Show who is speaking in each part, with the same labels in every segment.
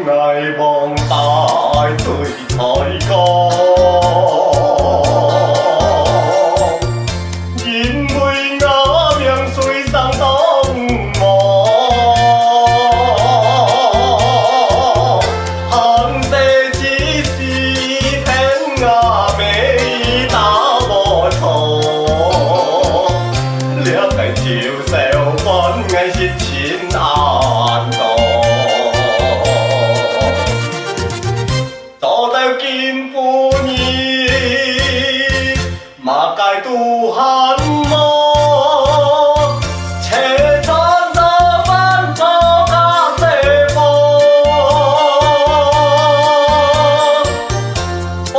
Speaker 1: 爱望大对才讲，因为我命虽上东望，行世只是天涯美打无错，了解潮潮本爱是千安道。 金不腻，马盖杜汉么？车站的班车加塞波，我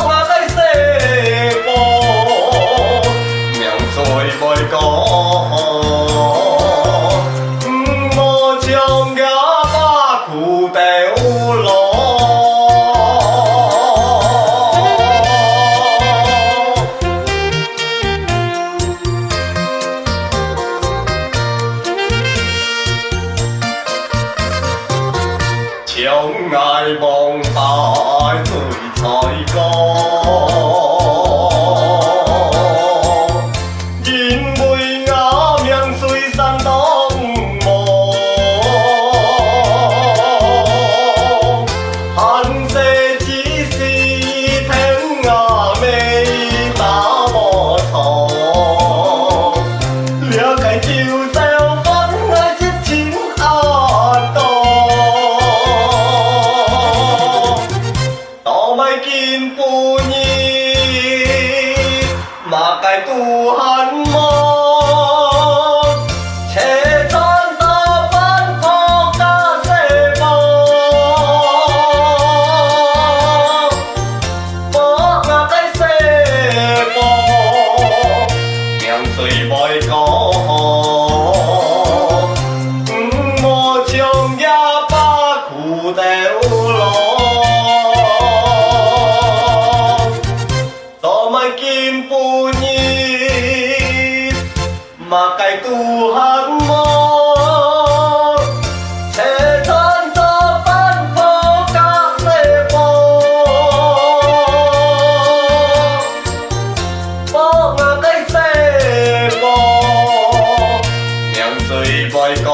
Speaker 1: 马盖塞波，命最袂讲，莫将牙把苦掉落。 相爱望大对才讲，因为我命虽山东望，寒世只是天涯美打无错，了解潮潮分爱一千安道。 金不腻，马盖杜汉么？车站的班车加塞波，我马盖塞波，命虽袂讲，莫将也把苦掉落。 金不腻，马盖杜汉么？车站的班车加塞波，我马盖塞波，命最袂讲。